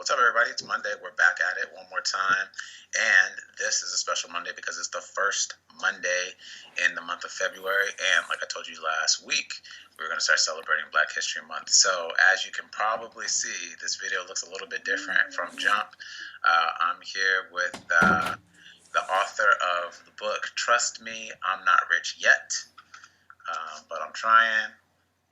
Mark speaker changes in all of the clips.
Speaker 1: What's up, everybody? It's Monday. We're back at it one more time. And this is a special Monday because it's the first Monday in the month of February. And like I told you last week, we were going to start celebrating Black History Month. So as you can probably see, this video looks a little bit different from Jump. I'm here with the author of the book, Trust Me, I'm Not Rich Yet, but I'm trying.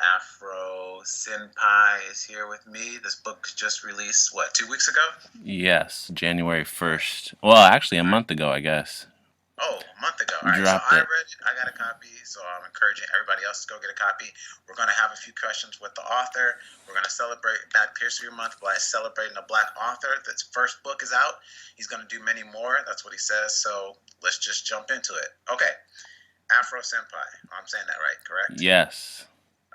Speaker 1: Afro Senpai is here with me. This book just released, 2 weeks ago?
Speaker 2: Yes, January 1st. Well, actually, a month ago, I guess.
Speaker 1: Oh, a month ago. All right, so
Speaker 2: Dropped
Speaker 1: I
Speaker 2: it.
Speaker 1: read it. I got a copy, so I'm encouraging everybody else to go get a copy. We're going to have a few questions with the author. We're going to celebrate Black History Month by celebrating a Black author. This first book is out. He's going to do many more. That's what he says. So let's just jump into it. Okay, Afro Senpai. I'm saying that right, correct?
Speaker 2: Yes.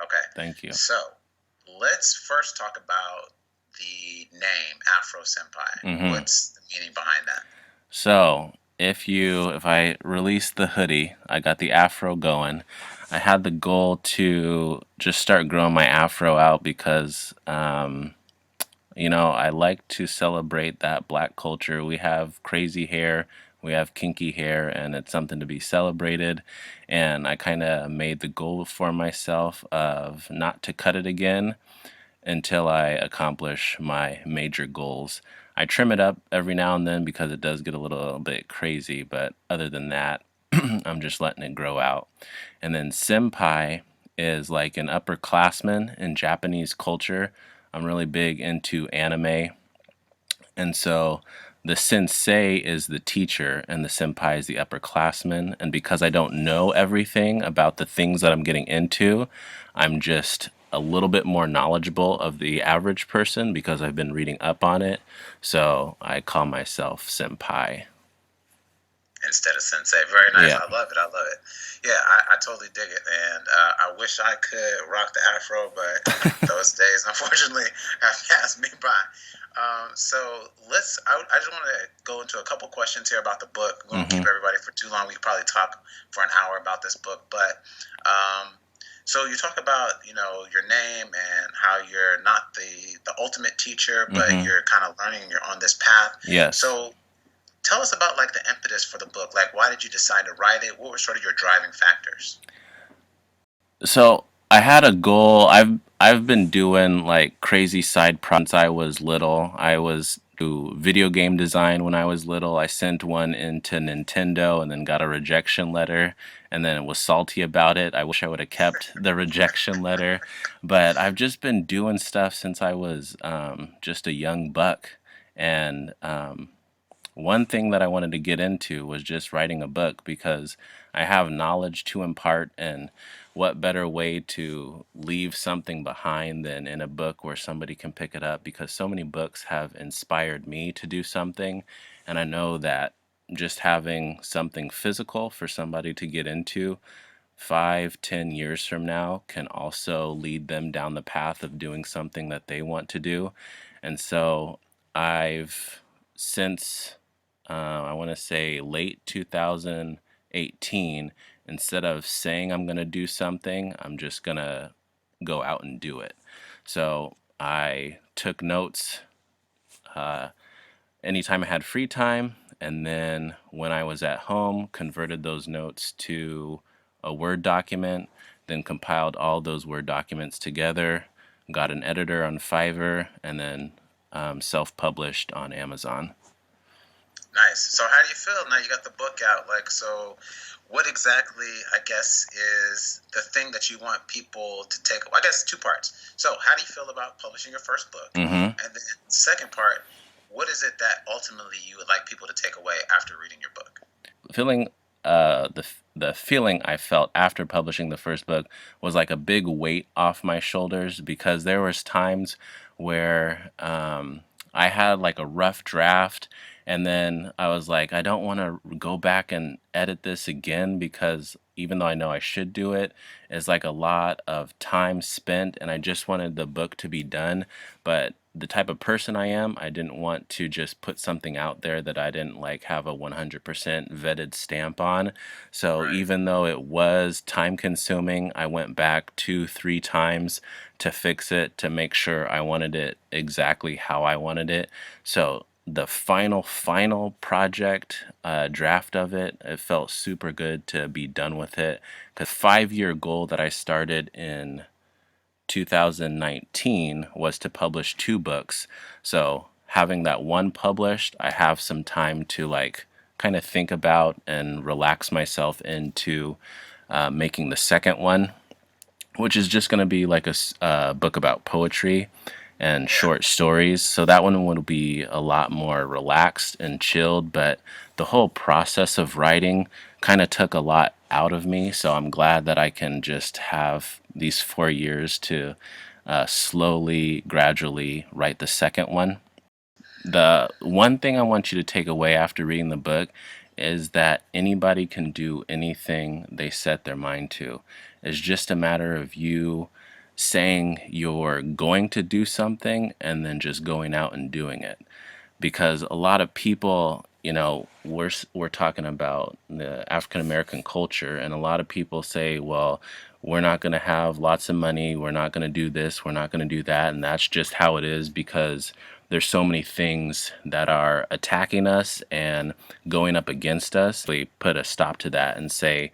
Speaker 1: Okay.
Speaker 2: Thank you.
Speaker 1: So let's first talk about the name Afro Senpai. What's the meaning behind that?
Speaker 2: So, if I release the hoodie, I got the afro going. I had the goal to just start growing my afro out because, I like to celebrate that Black culture. We have crazy hair, we have kinky hair, and it's something to be celebrated. And I kind of made the goal for myself of not to cut it again until I accomplish my major goals. I trim it up every now and then because it does get a little bit crazy, but other than that, I'm just letting it grow out. And then senpai is like an upperclassman in Japanese culture. I'm really big into anime, and so the sensei is the teacher and the senpai is the upperclassman. And because I don't know everything about the things that I'm getting into, I'm just a little bit more knowledgeable of the average person because I've been reading up on it. So I call myself senpai.
Speaker 1: Instead of sensei. Very nice.
Speaker 2: Yeah.
Speaker 1: I love it. I love it. Yeah, I totally dig it. And I wish I could rock the afro, but those days, unfortunately, have passed me by. So I just want to go into a couple questions here about the book. We won't keep everybody for too long. We could probably talk for an hour about this book. But so you talk about, your name and how you're not the ultimate teacher, but you're kind of learning and you're on this path.
Speaker 2: Yes.
Speaker 1: So tell us about the impetus for the book. Why did you decide to write it? What were sort of your driving factors?
Speaker 2: So I had a goal. I've been doing like crazy side projects since I was little. I was do video game design when I was little. I sent one into Nintendo and then got a rejection letter and then was salty about it. I wish I would have kept the rejection letter, but I've just been doing stuff since I was just a young buck. And one thing that I wanted to get into was just writing a book because I have knowledge to impart, and what better way to leave something behind than in a book where somebody can pick it up, because so many books have inspired me to do something, and I know that just having something physical for somebody to get into 5, 10 years from now can also lead them down the path of doing something that they want to do. And so I've since I want to say late 2018, instead of saying I'm going to do something, I'm just going to go out and do it. So I took notes anytime I had free time, and then when I was at home, converted those notes to a Word document, then compiled all those Word documents together, got an editor on Fiverr, and then self-published on Amazon.
Speaker 1: Nice. So how do you feel now you got the book out? So what exactly, I guess, is the thing that you want people to take? I guess two parts. So how do you feel about publishing your first book? And then second part, what is it that ultimately you would like people to take away after reading your book?
Speaker 2: The feeling I felt after publishing the first book was like a big weight off my shoulders, because there was times where I had like a rough draft, and then I was like, I don't want to go back and edit this again, because even though I know I should do it, it's like a lot of time spent, and I just wanted the book to be done. But the type of person I am, I didn't want to just put something out there that I didn't like have a 100% vetted stamp on. So
Speaker 1: Right.
Speaker 2: even though it was time consuming, I went back 2, 3 times to fix it to make sure I wanted it exactly how I wanted it. So the final project draft of it, it felt super good to be done with it. Because 5-year goal that I started in 2019 was to publish 2 books. So having that one published, I have some time to like kind of think about and relax myself into making the second one, which is just going to be like a book about poetry and
Speaker 1: Yeah.
Speaker 2: short stories. So that one will be a lot more relaxed and chilled, but the whole process of writing kind of took a lot out of me. So I'm glad that I can just have these 4 years to slowly, gradually write the second one. The one thing I want you to take away after reading the book is that anybody can do anything they set their mind to. It's just a matter of you saying you're going to do something and then just going out and doing it, because a lot of people, we're talking about the African American culture, and a lot of people say, well, we're not going to have lots of money, we're not going to do this, we're not going to do that, and that's just how it is because there's so many things that are attacking us and going up against us. We put a stop to that and say,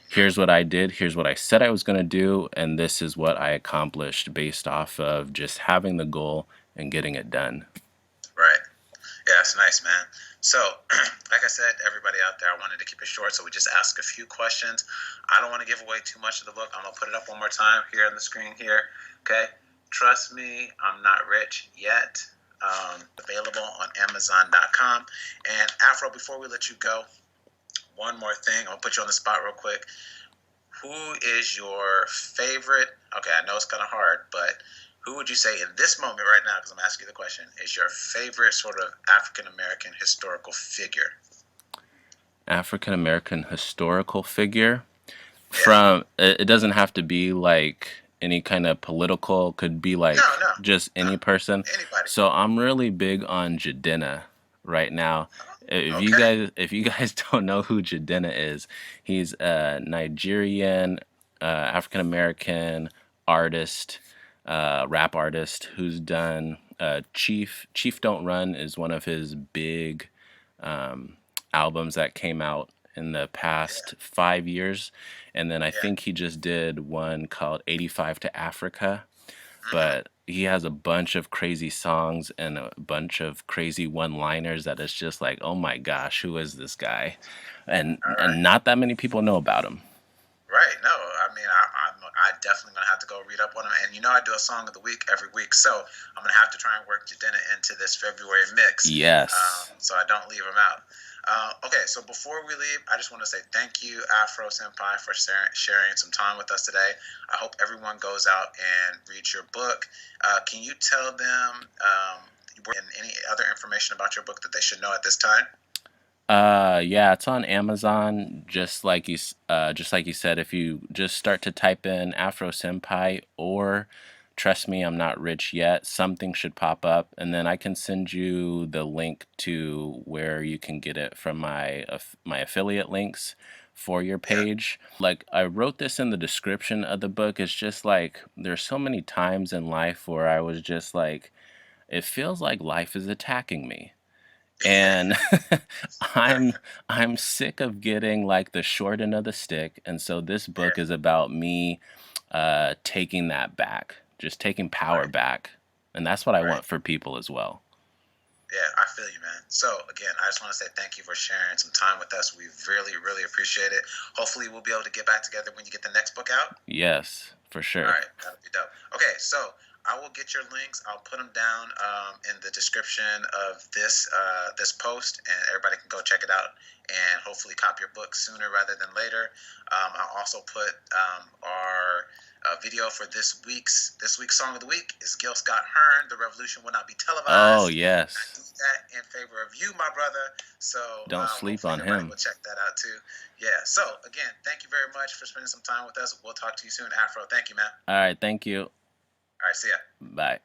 Speaker 2: here's what I did, here's what I said I was going to do, and this is what I accomplished based off of just having the goal and getting it done.
Speaker 1: Right. Yeah, it's nice, man. So, like I said, everybody out there, I wanted to keep it short, so we just ask a few questions. I don't want to give away too much of the book. I'm going to put it up one more time here on the screen here. Okay? Trust me, I'm not rich yet. Available on Amazon.com. And Afro, before we let you go, one more thing. I'm going to put you on the spot real quick. Who is your favorite? Okay, I know it's kind of hard, but who would you say in this moment right now, because I'm asking you the question, is your favorite sort of African American historical figure?
Speaker 2: African American historical figure.
Speaker 1: Yeah.
Speaker 2: From it doesn't have to be like any kind of political, could be
Speaker 1: No,
Speaker 2: like
Speaker 1: no,
Speaker 2: just
Speaker 1: no.
Speaker 2: any person.
Speaker 1: Anybody.
Speaker 2: So I'm really big on Jadena right now.
Speaker 1: Okay.
Speaker 2: If you guys don't know who Jadena is, he's a Nigerian African American artist, rap artist who's done Chief Don't Run is one of his big albums that came out in the past
Speaker 1: Yeah.
Speaker 2: 5 years. And then I
Speaker 1: Yeah.
Speaker 2: think he just did one called 85 to Africa.
Speaker 1: Mm-hmm.
Speaker 2: But he has a bunch of crazy songs and a bunch of crazy one-liners that it's just like, oh my gosh, who is this guy?
Speaker 1: All right.
Speaker 2: And not that many people know about him.
Speaker 1: Right. No, I mean, I definitely gonna have to go read up on them. And I do a song of the week every week, so I'm gonna have to try and work Jadena into this February mix,
Speaker 2: Yes.
Speaker 1: so I don't leave him out. Okay, so before we leave, I just want to say thank you, Afro Senpai, for sharing some time with us today. I hope everyone goes out and reads your book. Can you tell them and any other information about your book that they should know at this time?
Speaker 2: Yeah, it's on Amazon. Just like you said, if you just start to type in Afro Senpai or Trust Me, I'm Not Rich Yet, something should pop up, and then I can send you the link to where you can get it from my affiliate links for your
Speaker 1: Yeah.
Speaker 2: page. Like I wrote this in the description of the book. It's just like there's so many times in life where I was just like, it feels like life is attacking me, and I'm I'm sick of getting like the short end of the stick, and so this book
Speaker 1: Yeah.
Speaker 2: is about me taking that back, just taking power
Speaker 1: Right.
Speaker 2: back, and that's what I
Speaker 1: Right.
Speaker 2: want for people as well.
Speaker 1: Yeah, I feel you, man. So again, I just want to say thank you for sharing some time with us. We really, really appreciate it. Hopefully, we'll be able to get back together when you get the next book out.
Speaker 2: Yes, for
Speaker 1: All
Speaker 2: sure.
Speaker 1: right, that'll be dope. Okay, so I will get your links. I'll put them down in the description of this post, and everybody can go check it out and hopefully cop your book sooner rather than later. I'll also put our video for this week's song of the week is Gil Scott Hearn. The revolution will not be
Speaker 2: Oh
Speaker 1: televised. I do
Speaker 2: yes,
Speaker 1: that in favor of you, my brother. So
Speaker 2: don't sleep
Speaker 1: hopefully
Speaker 2: on
Speaker 1: everybody
Speaker 2: him.
Speaker 1: will check that out too. Yeah. So again, thank you very much for spending some time with us. We'll talk to you soon, Afro. Thank you, man.
Speaker 2: All right, thank you.
Speaker 1: All right. See ya.
Speaker 2: Bye.